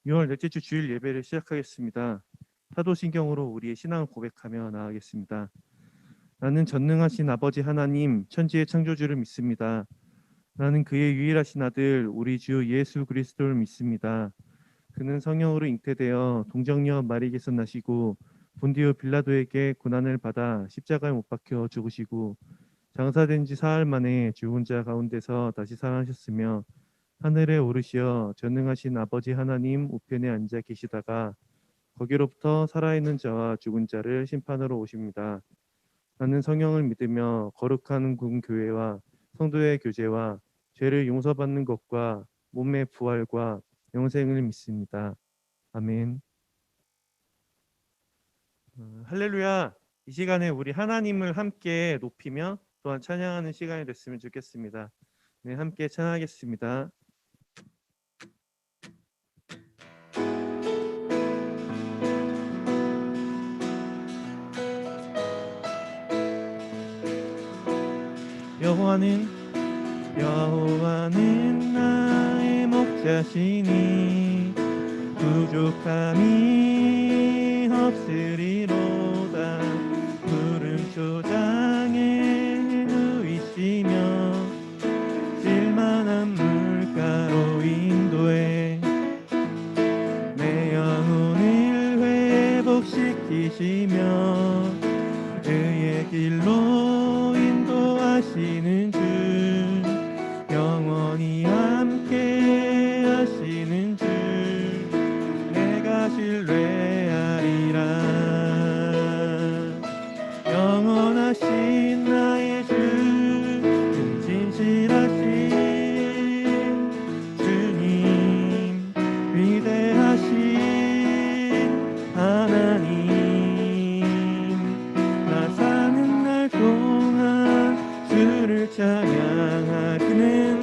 6월 넷째 주 주일 예배를 시작하겠습니다. 사도신경으로 우리의 신앙을 고백하며 나아가겠습니다. 나는 전능하신 아버지 하나님, 천지의 창조주를 믿습니다. 나는 그의 유일하신 아들, 우리 주 예수 그리스도를 믿습니다. 그는 성령으로 잉태되어 동정녀 마리에게서 나시고 본디오 빌라도에게 고난을 받아 십자가에 못 박혀 죽으시고 장사된 지 사흘 만에 죽은 자 가운데서 다시 살아나셨으며 하늘에 오르시어 전능하신 아버지 하나님 우편에 앉아 계시다가 거기로부터 살아있는 자와 죽은 자를 심판하러 오십니다. 나는 성령을 믿으며 거룩한 군 교회와 성도의 교제와 죄를 용서받는 것과 몸의 부활과 영생을 믿습니다. 아멘. 할렐루야. 이 시간에 우리 하나님을 함께 높이며 또한 찬양하는 시간이 됐으면 좋겠습니다. 네, 함께 찬양하겠습니다. 여호와는 나의 목자시니 부족함이 없으리로다. 푸른 초장에 누이시며 쓸만한 물가로 인도해 내 영혼을 회복시키시며 그의 길로 인도하시는 주, 영원히 함께 하시는 주, 내가 신뢰하리라. 영원하신 나의 주, 진실하신 주님, 위대하신 하나님, 나 사는 날 동안 주를 찬양하. 그는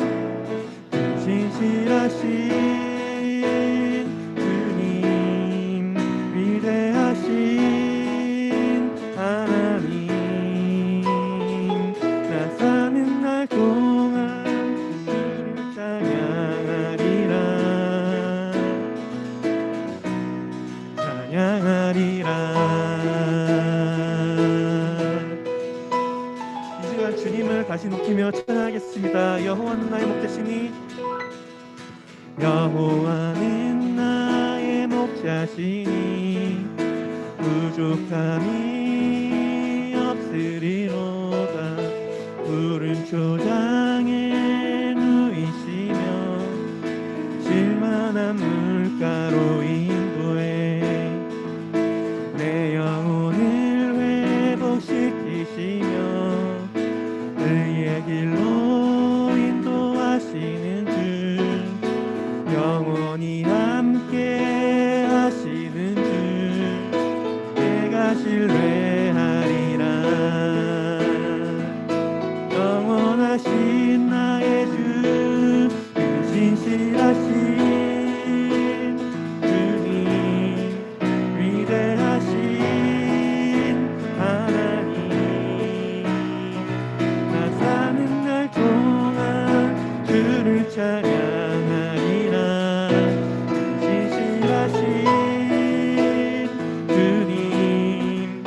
진실하신 주님, 위대하신 하나님, 나 사는 날 동안 주를 찬양하리라. 이 시간 주님을 다시 높이며 찬양하겠습니다. 여호와는 나의 목자시니, 여호와는 나의 목자시니 부족함이 없으리로다. 푸른 초장에 누이시며 실만한 물가로 인도해 내 영혼을 회복시키시며 의의 길로 인도하시는 주, 영원히 함께 하시는 주, 내가 신뢰하리라. 영원하신 나의 주, 진실하신 주님, 위대하신 하나님, 나 사는 날 동안 주를 찬양하리라. 진실하신 주님,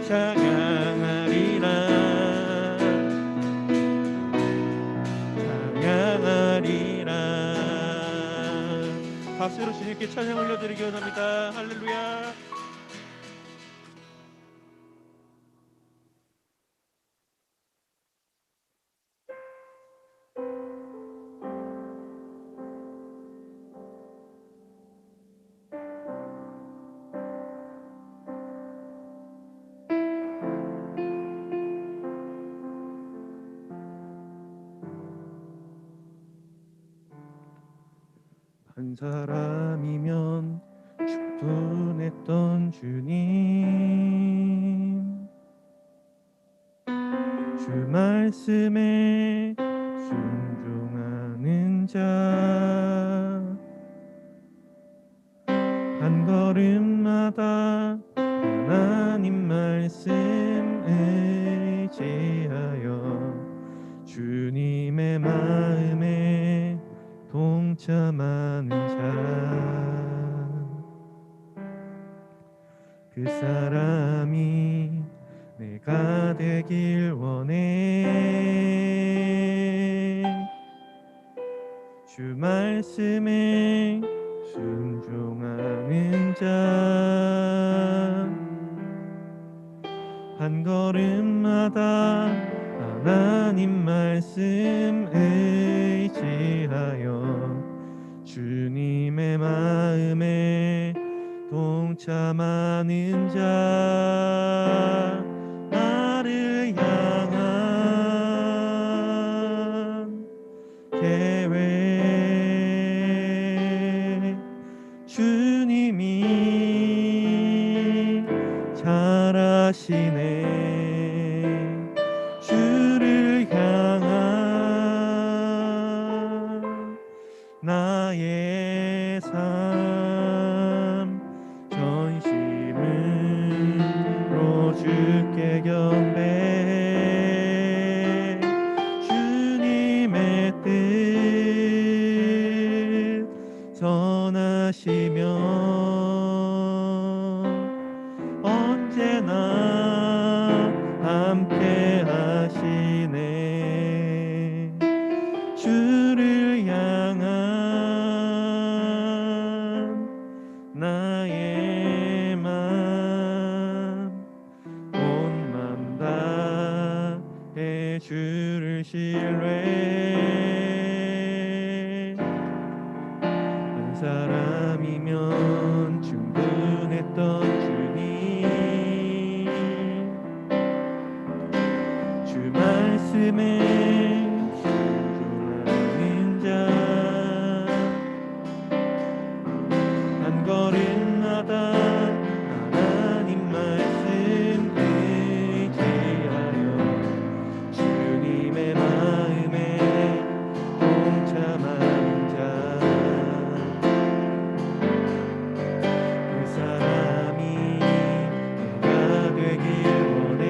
찬양하리라 찬양하리라. 박수로 주님께 찬양 올려드리기 원합니다. 할렐루야. 한 사람이면 충분했던 주님, 주 말씀에 순종하는 자, 한 걸음마다 하나님 말씀 의지하여 주님의 마음에 동참하는 자, 그 사람이 내가 되길 원해. 주 말씀에 순종하는 자, 한 걸음마다 하나님 말씀 의지하여 주님의 마음에 동참하는 자, 나를 향한 계획 주님이 잘 아시네. 주를 향한 나의 삶 전심으로 주께 경배, 주님의 뜻 선하시며 언제나 함께 하시네. 주를 향한 나의 맘 온 맘 다해 주를 신뢰. 한 사람이면 충분했던 주님, 주 말씀에 순종하는 자, 한 걸음마다 하나님 말씀 의지하여 주님의 마음에 동참하는 자, 그 사람이 내가 되길 원해.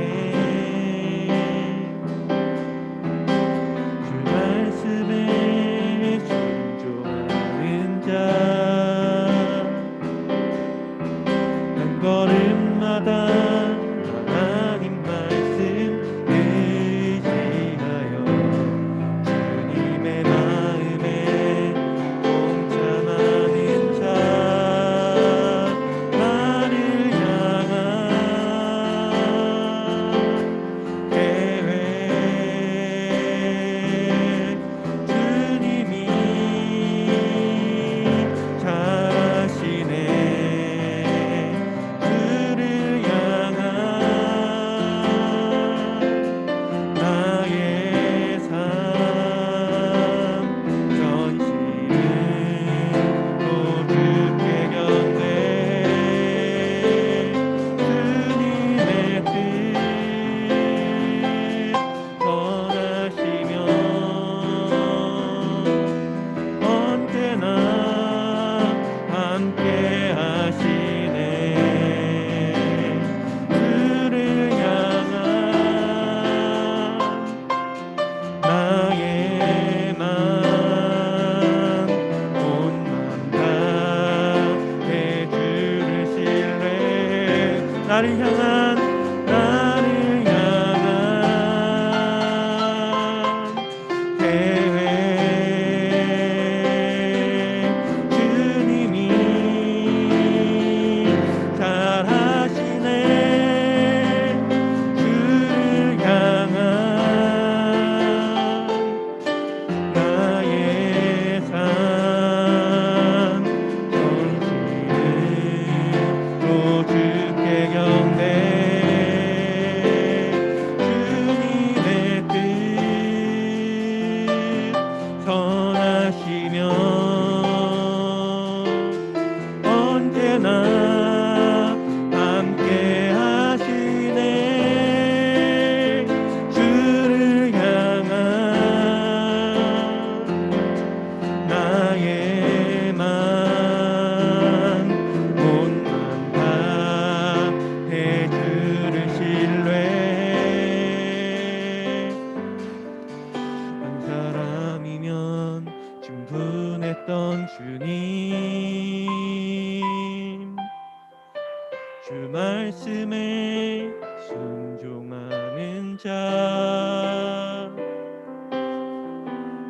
자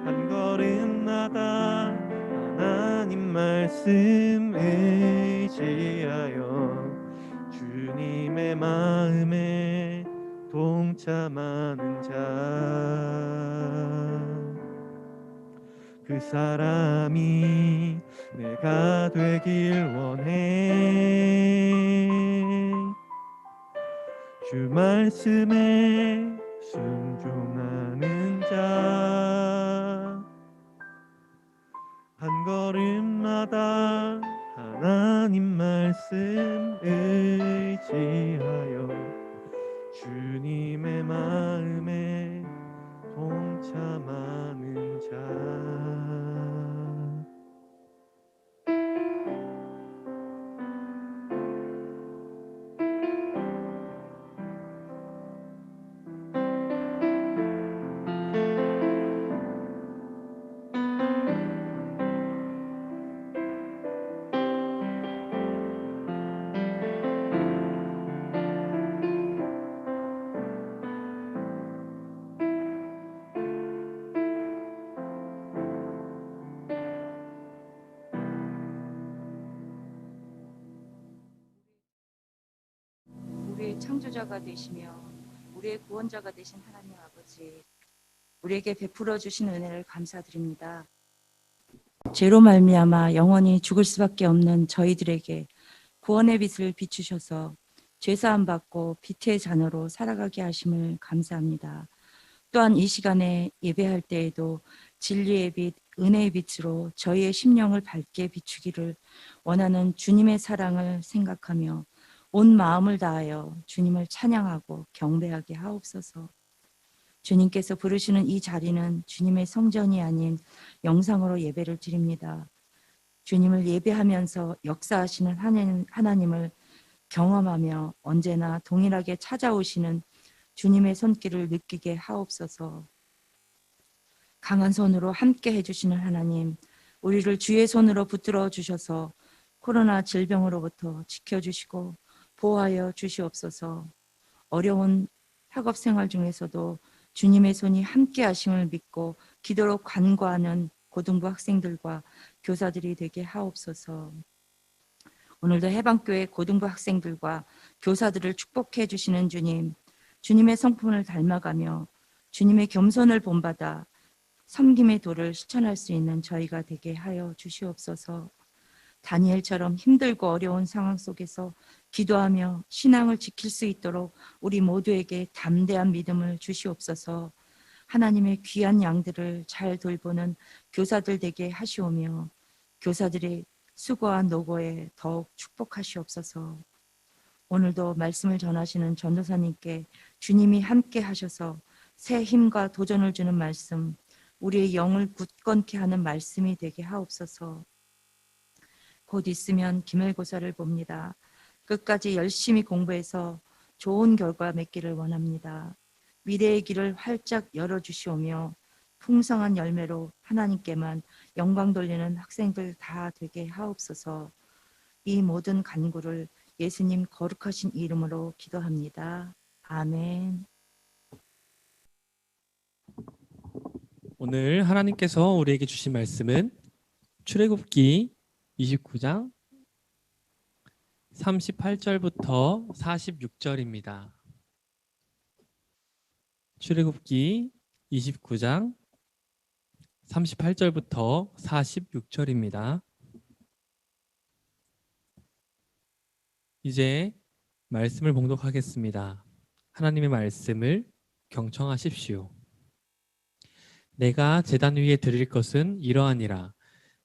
한 걸음마다 하나님 말씀 의지하여 주님의 마음에 동참하는 자 그 사람이 내가 되길 원해 주 말씀에 순종하는 자 한 걸음마다 하나님 말씀 의지하여 주님의 마음에 동참하는 자 우리의 창조자가 되시며 우리의 구원자가 되신 하나님 아버지, 우리에게 베풀어 주신 은혜를 감사드립니다. 죄로 말미암아 영원히 죽을 수밖에 없는 저희들에게 구원의 빛을 비추셔서 죄사함 받고 빛의 자녀로 살아가게 하심을 감사합니다. 또한 이 시간에 예배할 때에도 진리의 빛, 은혜의 빛으로 저희의 심령을 밝게 비추기를 원하는 주님의 사랑을 생각하며 온 마음을 다하여 주님을 찬양하고 경배하게 하옵소서. 주님께서 부르시는 이 자리는 주님의 성전이 아닌 영상으로 예배를 드립니다. 주님을 예배하면서 역사하시는 하나님을 경험하며 언제나 동일하게 찾아오시는 주님의 손길을 느끼게 하옵소서. 강한 손으로 함께 해주시는 하나님, 우리를 주의 손으로 붙들어 주셔서 코로나 질병으로부터 지켜주시고 보호하여 주시옵소서. 어려운 학업 생활 중에서도 주님의 손이 함께 하심을 믿고 기도로 간구하는 고등부 학생들과 교사들이 되게 하옵소서. 오늘도 해방교회 고등부 학생들과 교사들을 축복해 주시는 주님, 주님의 성품을 닮아가며 주님의 겸손을 본받아 섬김의 도를 실천할 수 있는 저희가 되게 하여 주시옵소서. 다니엘처럼 힘들고 어려운 상황 속에서 기도하며 신앙을 지킬 수 있도록 우리 모두에게 담대한 믿음을 주시옵소서. 하나님의 귀한 양들을 잘 돌보는 교사들 되게 하시오며 교사들의 수고와 노고에 더욱 축복하시옵소서. 오늘도 말씀을 전하시는 전도사님께 주님이 함께 하셔서 새 힘과 도전을 주는 말씀, 우리의 영을 굳건케 하는 말씀이 되게 하옵소서. 곧 있으면 기말고사를 봅니다. 끝까지 열심히 공부해서 좋은 결과 맺기를 원합니다. 미래의 길을 활짝 열어주시오며 풍성한 열매로 하나님께만 영광 돌리는 학생들 다 되게 하옵소서. 이 모든 간구를 예수님 거룩하신 이름으로 기도합니다. 아멘. 오늘 하나님께서 우리에게 주신 말씀은 출애굽기 29장 38절부터 46절입니다. 출애굽기 29장 38절부터 46절입니다. 이제 말씀을 봉독하겠습니다. 하나님의 말씀을 경청하십시오. 내가 제단 위에 드릴 것은 이러하니라.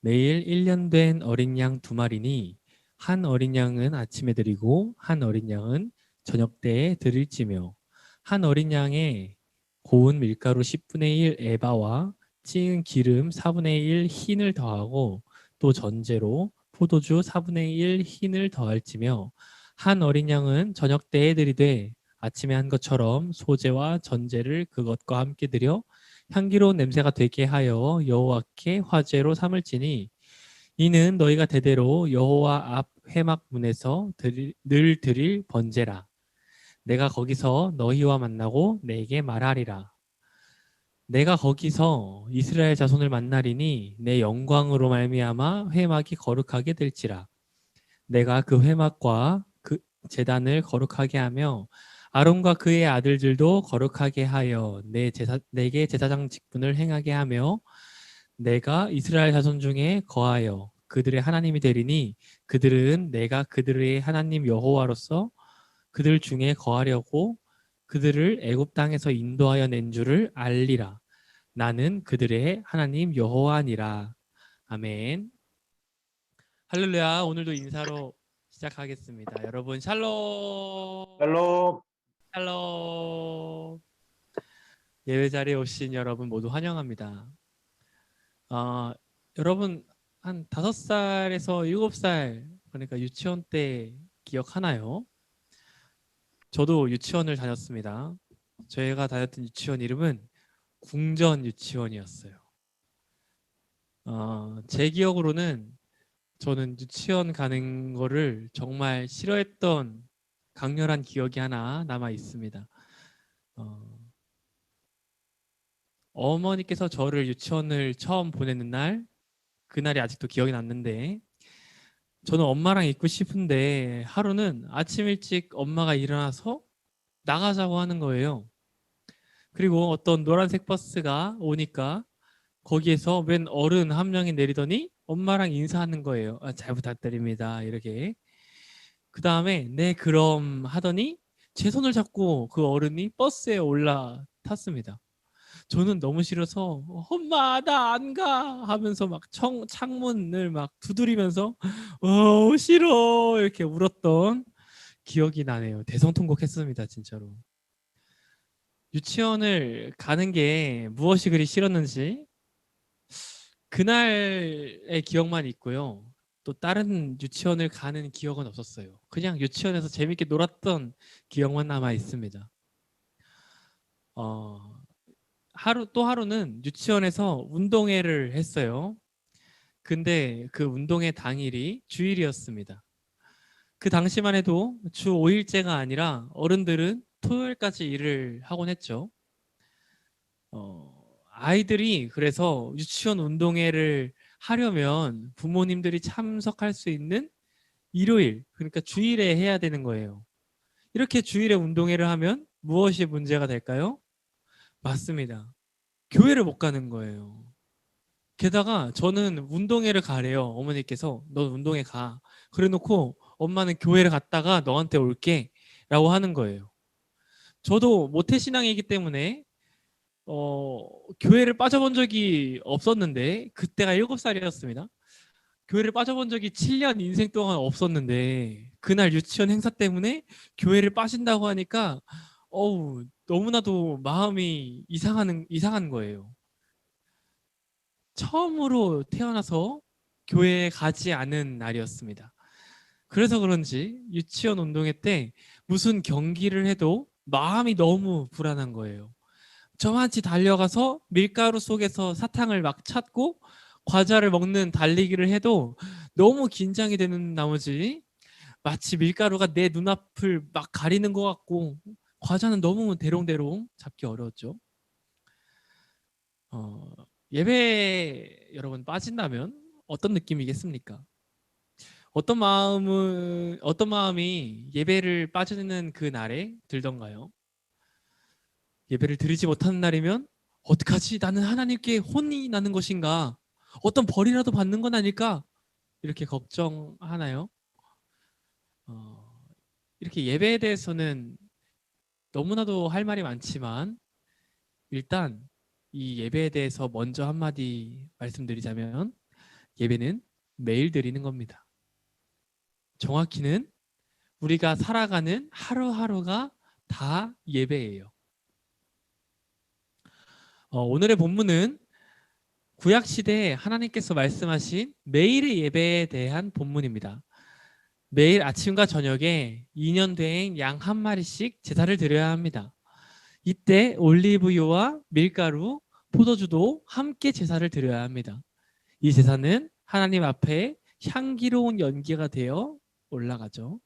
매일 1년 된 어린 양 2마리니 한 어린 양은 아침에 드리고 한 어린 양은 저녁 때에 드릴지며 한 어린 양에 고운 밀가루 10분의 1 에바와 찌은 기름 4분의 1 흰을 더하고 또 전제로 포도주 4분의 1 흰을 더할지며 한 어린 양은 저녁 때에 드리되 아침에 한 것처럼 소제와 전제를 그것과 함께 드려 향기로운 냄새가 되게 하여 여호와께 화제로 삼을지니 이는 너희가 대대로 여호와 앞 회막 문에서 늘 드릴 번제라. 내가 거기서 너희와 만나고 내게 말하리라. 내가 거기서 이스라엘 자손을 만나리니 내 영광으로 말미암아 회막이 거룩하게 될지라. 내가 그 회막과 그 제단을 거룩하게 하며 아론과 그의 아들들도 거룩하게 하여 내게 제사장 직분을 행하게 하며 내가 이스라엘 자손 중에 거하여 그들의 하나님이 되리니 그들은 내가 그들의 하나님 여호와로서 그들 중에 거하려고 그들을 애굽 땅에서 인도하여 낸 줄을 알리라. 나는 그들의 하나님 여호와니라. 아멘. 할렐루야. 오늘도 인사로 시작하겠습니다. 여러분 샬롬. 샬롬. 샬롬. 예배 자리에 오신 여러분 모두 환영합니다. 여러분 한 5살에서 7살, 그러니까 유치원 때 기억하나요? 저도 유치원을 다녔습니다. 저희가 다녔던 유치원 이름은 궁전 유치원이었어요. 제 기억으로는 저는 유치원 가는 거를 정말 싫어했던 강렬한 기억이 하나 남아 있습니다. 어머니께서 저를 유치원을 처음 보내는 날, 그날이 아직도 기억이 났는데 저는 엄마랑 있고 싶은데 하루는 아침 일찍 엄마가 일어나서 나가자고 하는 거예요. 그리고 어떤 노란색 버스가 오니까 거기에서 웬 어른 한 명이 내리더니 엄마랑 인사하는 거예요. 잘 부탁드립니다. 이렇게. 그 다음에 네 그럼 하더니 제 손을 잡고 그 어른이 버스에 올라탔습니다. 저는 너무 싫어서 엄마 나 안 가 하면서 막 창문을 막 두드리면서 싫어 이렇게 울었던 기억이 나네요. 대성통곡했습니다. 진짜로. 유치원을 가는 게 무엇이 그리 싫었는지 그날의 기억만 있고요. 또 다른 유치원을 가는 기억은 없었어요. 그냥 유치원에서 재밌게 놀았던 기억만 남아 있습니다. 하루는 유치원에서 운동회를 했어요. 근데 그 운동회 당일이 주일이었습니다. 그 당시만 해도 주 5일제가 아니라 어른들은 토요일까지 일을 하곤 했죠. 아이들이 그래서 유치원 운동회를 하려면 부모님들이 참석할 수 있는 일요일, 그러니까 주일에 해야 되는 거예요. 이렇게 주일에 운동회를 하면 무엇이 문제가 될까요? 맞습니다. 교회를 못 가는 거예요. 게다가 저는 운동회를 가래요. 어머니께서 너 운동회 가. 그래 놓고 엄마는 교회를 갔다가 너한테 올게 라고 하는 거예요. 저도 모태신앙이기 때문에 교회를 빠져본 적이 없었는데 그때가 7살이었습니다. 교회를 빠져본 적이 7년 인생 동안 없었는데 그날 유치원 행사 때문에 교회를 빠진다고 하니까 너무나도 마음이 이상한 거예요. 처음으로 태어나서 교회에 가지 않은 날이었습니다. 그래서 그런지 유치원 운동회 때 무슨 경기를 해도 마음이 너무 불안한 거예요. 저만치 달려가서 밀가루 속에서 사탕을 막 찾고 과자를 먹는 달리기를 해도 너무 긴장이 되는 나머지 마치 밀가루가 내 눈앞을 막 가리는 것 같고 과자는 너무 대롱대롱 잡기 어려웠죠. 예배 여러분 빠진다면 어떤 느낌이겠습니까? 어떤 마음이 예배를 빠지는 그 날에 들던가요? 예배를 드리지 못하는 날이면 어떡하지? 나는 하나님께 혼이 나는 것인가? 어떤 벌이라도 받는 건 아닐까? 이렇게 걱정하나요? 이렇게 예배에 대해서는 너무나도 할 말이 많지만 일단 이 예배에 대해서 먼저 한마디 말씀드리자면 예배는 매일 드리는 겁니다. 정확히는 우리가 살아가는 하루하루가 다 예배예요. 오늘의 본문은 구약시대에 하나님께서 말씀하신 매일의 예배에 대한 본문입니다. 매일 아침과 저녁에 2년 된 양 한 마리씩 제사를 드려야 합니다. 이때 올리브유와 밀가루, 포도주도 함께 제사를 드려야 합니다. 이 제사는 하나님 앞에 향기로운 연기가 되어 올라가죠.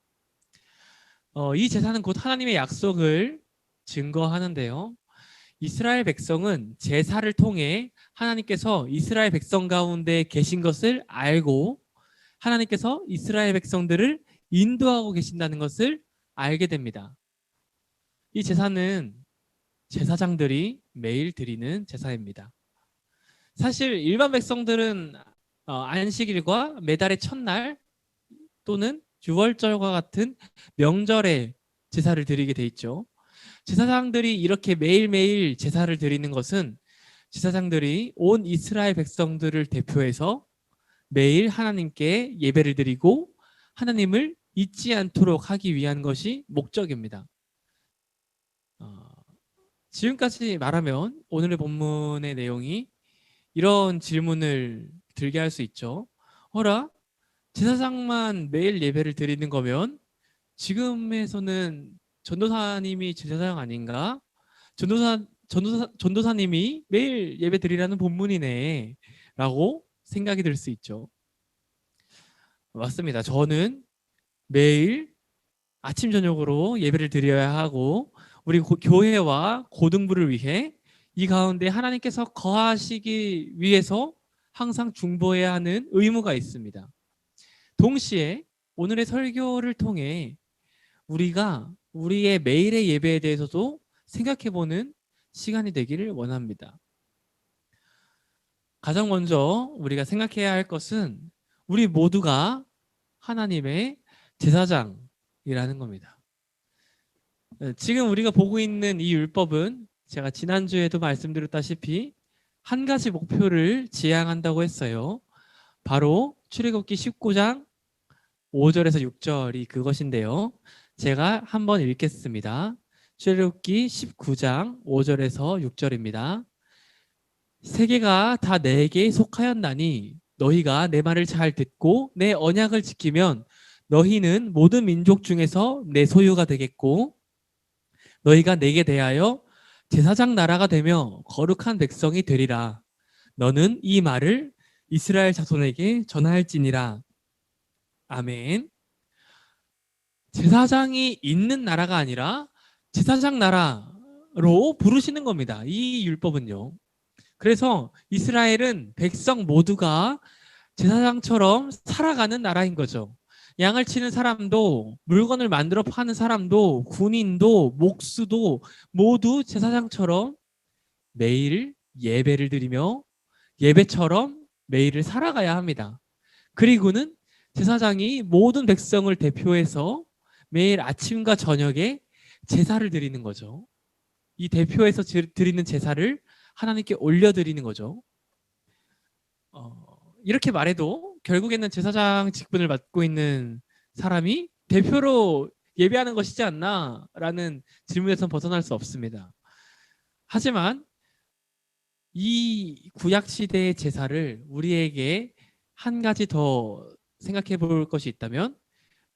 이 제사는 곧 하나님의 약속을 증거하는데요. 이스라엘 백성은 제사를 통해 하나님께서 이스라엘 백성 가운데 계신 것을 알고 하나님께서 이스라엘 백성들을 인도하고 계신다는 것을 알게 됩니다. 이 제사는 제사장들이 매일 드리는 제사입니다. 사실 일반 백성들은 안식일과 매달의 첫날 또는 유월절과 같은 명절에 제사를 드리게 돼 있죠. 제사장들이 이렇게 매일매일 제사를 드리는 것은 제사장들이 온 이스라엘 백성들을 대표해서 매일 하나님께 예배를 드리고 하나님을 잊지 않도록 하기 위한 것이 목적입니다. 지금까지 말하면 오늘의 본문의 내용이 이런 질문을 들게 할 수 있죠. 어라? 제사장만 매일 예배를 드리는 거면 지금에서는 전도사님이 제사장 아닌가? 전도사님이 매일 예배 드리라는 본문이네 라고 생각이 들 수 있죠. 맞습니다. 저는 매일 아침 저녁으로 예배를 드려야 하고 우리 교회와 고등부를 위해 이 가운데 하나님께서 거하시기 위해서 항상 중보해야 하는 의무가 있습니다. 동시에 오늘의 설교를 통해 우리가 우리의 매일의 예배에 대해서도 생각해보는 시간이 되기를 원합니다. 가장 먼저 우리가 생각해야 할 것은 우리 모두가 하나님의 제사장이라는 겁니다. 지금 우리가 보고 있는 이 율법은 제가 지난주에도 말씀드렸다시피 한 가지 목표를 지향한다고 했어요. 바로 출애굽기 19장 5절에서 6절이 그것인데요. 제가 한번 읽겠습니다. 출애굽기 19장 5절에서 6절입니다. 세계가 다 내게 속하였나니 너희가 내 말을 잘 듣고 내 언약을 지키면 너희는 모든 민족 중에서 내 소유가 되겠고 너희가 내게 대하여 제사장 나라가 되며 거룩한 백성이 되리라. 너는 이 말을 이스라엘 자손에게 전할지니라. 아멘. 제사장이 있는 나라가 아니라 제사장 나라로 부르시는 겁니다. 이 율법은요. 그래서 이스라엘은 백성 모두가 제사장처럼 살아가는 나라인 거죠. 양을 치는 사람도 물건을 만들어 파는 사람도 군인도 목수도 모두 제사장처럼 매일 예배를 드리며 예배처럼 매일을 살아가야 합니다. 그리고는 제사장이 모든 백성을 대표해서 매일 아침과 저녁에 제사를 드리는 거죠. 이 대표해서 드리는 제사를 하나님께 올려드리는 거죠. 이렇게 말해도 결국에는 제사장 직분을 맡고 있는 사람이 대표로 예배하는 것이지 않나 라는 질문에서 벗어날 수 없습니다. 하지만 이 구약시대의 제사를 우리에게 한 가지 더 생각해 볼 것이 있다면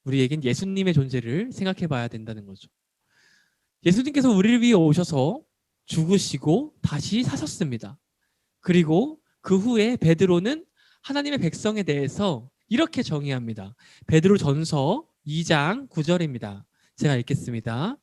우리에겐 예수님의 존재를 생각해 봐야 된다는 거죠. 예수님께서 우리를 위해 오셔서 죽으시고 다시 사셨습니다. 그리고 그 후에 베드로는 하나님의 백성에 대해서 이렇게 정의합니다. 베드로 전서 2장 9절입니다. 제가 읽겠습니다.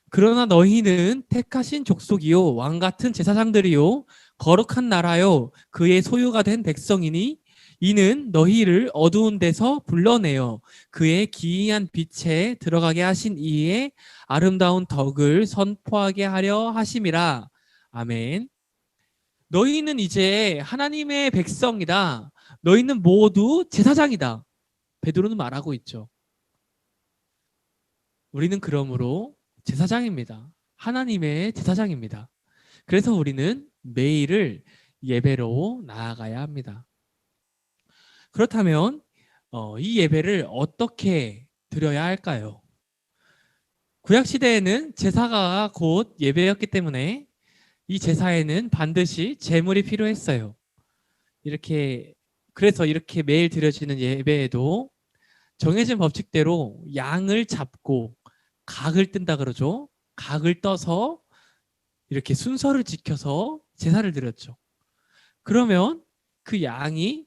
그러나 너희는 택하신 족속이요 왕같은 제사장들이요 거룩한 나라요 그의 소유가 된 백성이니 이는 너희를 어두운 데서 불러내어 그의 기이한 빛에 들어가게 하신 이의 아름다운 덕을 선포하게 하려 하심이라. 아멘. 너희는 이제 하나님의 백성이다. 너희는 모두 제사장이다. 베드로는 말하고 있죠. 우리는 그러므로 제사장입니다. 하나님의 제사장입니다. 그래서 우리는 매일을 예배로 나아가야 합니다. 그렇다면 이 예배를 어떻게 드려야 할까요? 구약시대에는 제사가 곧 예배였기 때문에 이 제사에는 반드시 제물이 필요했어요. 그래서 이렇게 매일 드려지는 예배에도 정해진 법칙대로 양을 잡고 각을 뜬다 그러죠. 각을 떠서 이렇게 순서를 지켜서 제사를 드렸죠. 그러면 그 양을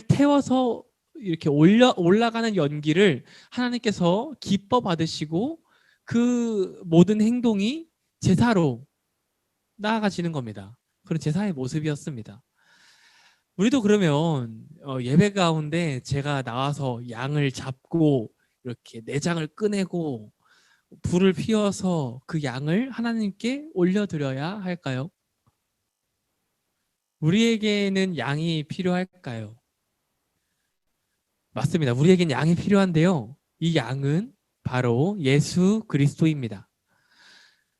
태워서 이렇게 올라가는 연기를 하나님께서 기뻐 받으시고 그 모든 행동이 제사로 나아가시는 겁니다. 그런 제사의 모습이었습니다. 우리도 그러면 예배 가운데 제가 나와서 양을 잡고 이렇게 내장을 꺼내고 불을 피워서 그 양을 하나님께 올려드려야 할까요? 우리에게는 양이 필요할까요? 맞습니다. 우리에겐 양이 필요한데요. 이 양은 바로 예수 그리스도입니다.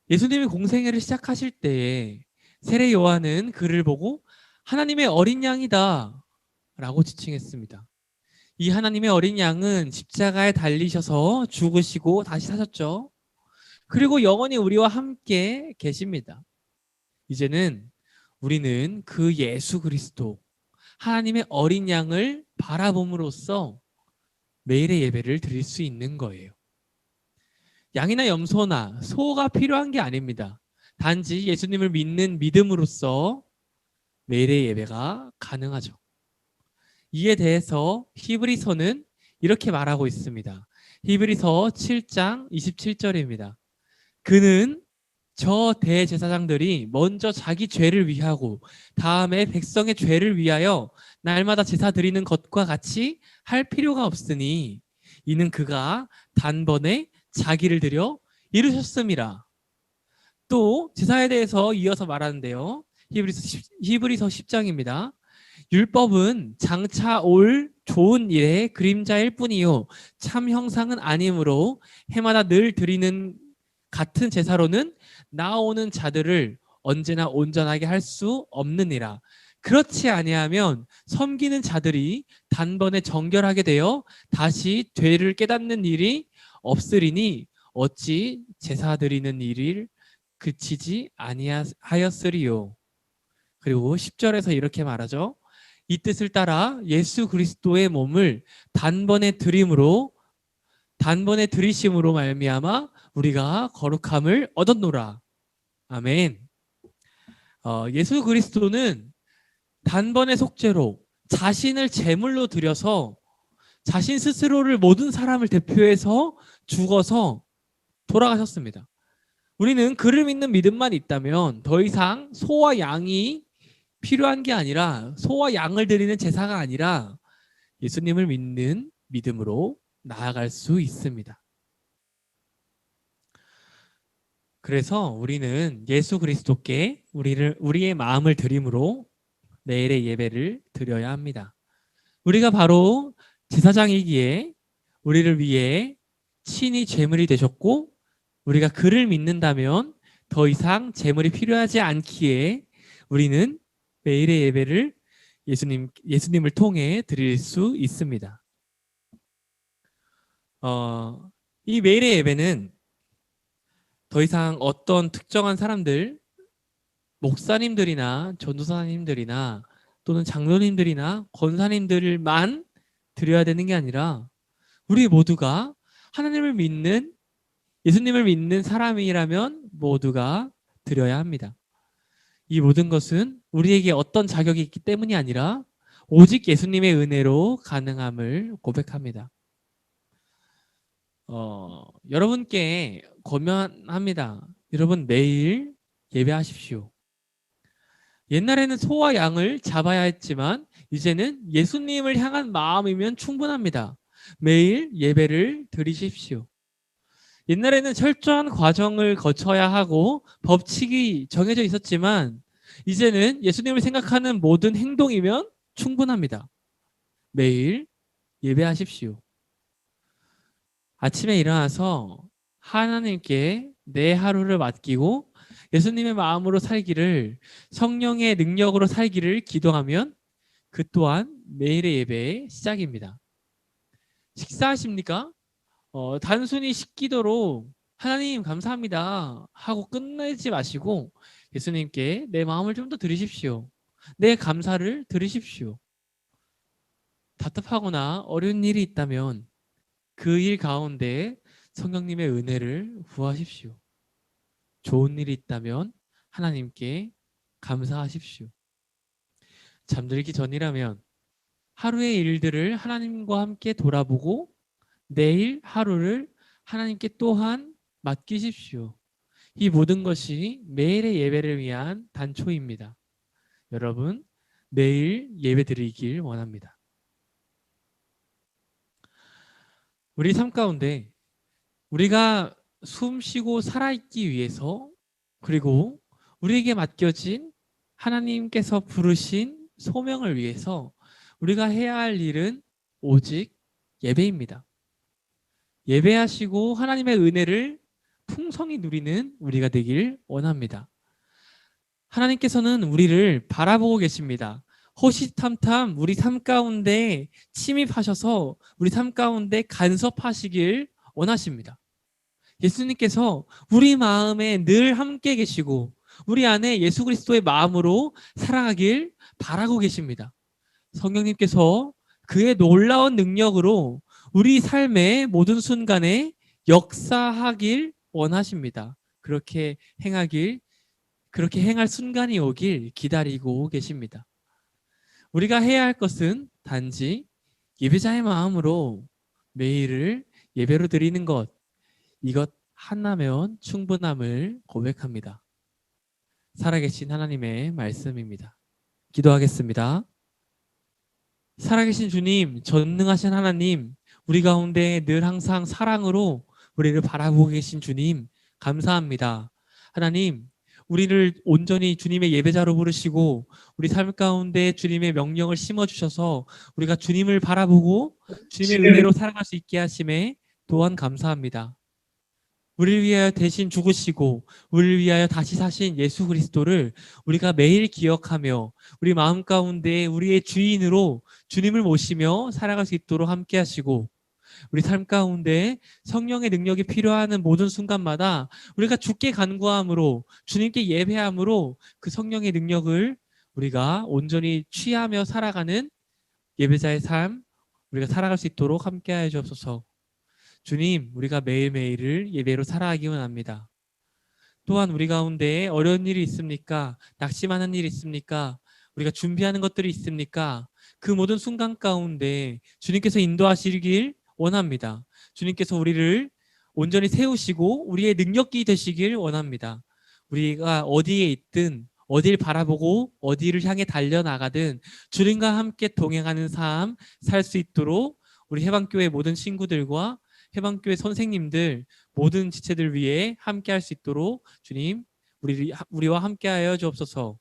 예수님이 공생애를 시작하실 때에 세례 요한은 그를 보고 하나님의 어린 양이다 라고 지칭했습니다. 이 하나님의 어린 양은 십자가에 달리셔서 죽으시고 다시 사셨죠. 그리고 영원히 우리와 함께 계십니다. 이제는 우리는 그 예수 그리스도 하나님의 어린 양을 바라봄으로써 매일의 예배를 드릴 수 있는 거예요. 양이나 염소나 소가 필요한 게 아닙니다. 단지 예수님을 믿는 믿음으로써 매일의 예배가 가능하죠. 이에 대해서 히브리서는 이렇게 말하고 있습니다. 히브리서 7장 27절입니다. 그는 저 대제사장들이 먼저 자기 죄를 위하고 다음에 백성의 죄를 위하여 날마다 제사 드리는 것과 같이 할 필요가 없으니 이는 그가 단번에 자기를 드려 이루셨음이라. 또 제사에 대해서 이어서 말하는데요. 히브리서 10장입니다. 율법은 장차 올 좋은 일의 그림자일 뿐이요 참 형상은 아니므로 해마다 늘 드리는 같은 제사로는 나오는 자들을 언제나 온전하게 할 수 없느니라. 그렇지 아니하면 섬기는 자들이 단번에 정결하게 되어 다시 죄를 깨닫는 일이 없으리니 어찌 제사 드리는 일을 그치지 아니하였으리요. 그리고 10절에서 이렇게 말하죠. 이 뜻을 따라 예수 그리스도의 몸을 단번에 들이심으로 말미암아 우리가 거룩함을 얻었노라. 아멘. 예수 그리스도는 단번에 속죄로 자신을 제물로 드려서 자신 스스로를 모든 사람을 대표해서 죽어서 돌아가셨습니다. 우리는 그를 믿는 믿음만 있다면 더 이상 소와 양이 필요한 게 아니라 소와 양을 드리는 제사가 아니라 예수님을 믿는 믿음으로 나아갈 수 있습니다. 그래서 우리는 예수 그리스도께 우리의 마음을 드림으로 매일의 예배를 드려야 합니다. 우리가 바로 제사장이기에 우리를 위해 친히 제물이 되셨고 우리가 그를 믿는다면 더 이상 제물이 필요하지 않기에 우리는 매일의 예배를 예수님을 통해 드릴 수 있습니다. 이 매일의 예배는 더 이상 어떤 특정한 사람들, 목사님들이나 전도사님들이나 또는 장로님들이나 권사님들만 드려야 되는 게 아니라 우리 모두가 하나님을 믿는 예수님을 믿는 사람이라면 모두가 드려야 합니다. 이 모든 것은 우리에게 어떤 자격이 있기 때문이 아니라 오직 예수님의 은혜로 가능함을 고백합니다. 여러분께 권면합니다. 여러분 매일 예배하십시오. 옛날에는 소와 양을 잡아야 했지만 이제는 예수님을 향한 마음이면 충분합니다. 매일 예배를 드리십시오. 옛날에는 철저한 과정을 거쳐야 하고 법칙이 정해져 있었지만 이제는 예수님을 생각하는 모든 행동이면 충분합니다. 매일 예배하십시오. 아침에 일어나서 하나님께 내 하루를 맡기고 예수님의 마음으로 살기를 성령의 능력으로 살기를 기도하면 그 또한 매일의 예배의 시작입니다. 식사하십니까? 단순히 식기도로 하나님 감사합니다 하고 끝내지 마시고 예수님께 내 마음을 좀 더 드리십시오. 내 감사를 드리십시오. 답답하거나 어려운 일이 있다면 그 일 가운데 성령님의 은혜를 구하십시오. 좋은 일이 있다면 하나님께 감사하십시오. 잠들기 전이라면 하루의 일들을 하나님과 함께 돌아보고 내일 하루를 하나님께 또한 맡기십시오. 이 모든 것이 매일의 예배를 위한 단초입니다. 여러분, 매일 예배 드리길 원합니다. 우리 삶 가운데 우리가 숨 쉬고 살아있기 위해서, 그리고 우리에게 맡겨진 하나님께서 부르신 소명을 위해서 우리가 해야 할 일은 오직 예배입니다. 예배하시고 하나님의 은혜를 풍성히 누리는 우리가 되길 원합니다. 하나님께서는 우리를 바라보고 계십니다. 호시탐탐 우리 삶 가운데 침입하셔서 우리 삶 가운데 간섭하시길 원하십니다. 예수님께서 우리 마음에 늘 함께 계시고 우리 안에 예수 그리스도의 마음으로 살아가길 바라고 계십니다. 성령님께서 그의 놀라운 능력으로 우리 삶의 모든 순간에 역사하길 원하십니다. 그렇게 행할 순간이 오길 기다리고 계십니다. 우리가 해야 할 것은 단지 예배자의 마음으로 매일을 예배로 드리는 것, 이것 하나면 충분함을 고백합니다. 살아계신 하나님의 말씀입니다. 기도하겠습니다. 살아계신 주님, 전능하신 하나님, 우리 가운데 늘 항상 사랑으로 우리를 바라보고 계신 주님, 감사합니다. 하나님, 우리를 온전히 주님의 예배자로 부르시고 우리 삶 가운데 주님의 명령을 심어주셔서 우리가 주님을 바라보고 주님의 은혜로 살아갈 수 있게 하심에 또한 감사합니다. 우리를 위하여 대신 죽으시고 우리를 위하여 다시 사신 예수 그리스도를 우리가 매일 기억하며 우리 마음 가운데 우리의 주인으로 주님을 모시며 살아갈 수 있도록 함께 하시고, 우리 삶 가운데 성령의 능력이 필요한 모든 순간마다 우리가 주께 간구함으로 주님께 예배함으로 그 성령의 능력을 우리가 온전히 취하며 살아가는 예배자의 삶, 우리가 살아갈 수 있도록 함께하여 주옵소서. 주님, 우리가 매일매일을 예배로 살아가기 원합니다. 또한 우리 가운데 어려운 일이 있습니까? 낙심하는 일이 있습니까? 우리가 준비하는 것들이 있습니까? 그 모든 순간 가운데 주님께서 인도하시길 원합니다. 주님께서 우리를 온전히 세우시고 우리의 능력이 되시길 원합니다. 우리가 어디에 있든 어디를 바라보고 어디를 향해 달려나가든 주님과 함께 동행하는 삶 살 수 있도록 우리 해방교회 모든 친구들과 해방교회 선생님들 모든 지체들 위해 함께 할 수 있도록 주님 우리와 함께하여 주옵소서.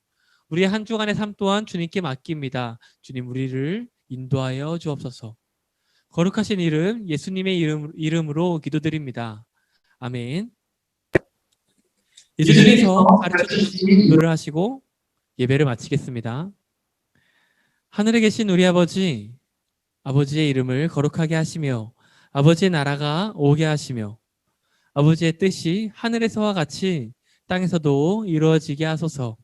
우리의 한 주간의 삶 또한 주님께 맡깁니다. 주님, 우리를 인도하여 주옵소서. 거룩하신 이름 예수님의 이름으로 기도드립니다. 아멘. 예수님께서 가르쳐주신 기도를 하시고 예배를 마치겠습니다. 하늘에 계신 우리 아버지, 아버지의 이름을 거룩하게 하시며 아버지의 나라가 오게 하시며 아버지의 뜻이 하늘에서와 같이 땅에서도 이루어지게 하소서.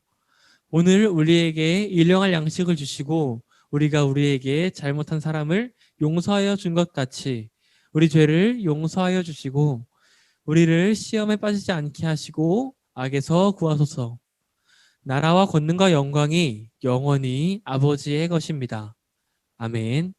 오늘 우리에게 일용할 양식을 주시고 우리가 우리에게 잘못한 사람을 용서하여 준 것 같이 우리 죄를 용서하여 주시고 우리를 시험에 빠지지 않게 하시고 악에서 구하소서. 나라와 권능과 영광이 영원히 아버지의 것입니다. 아멘.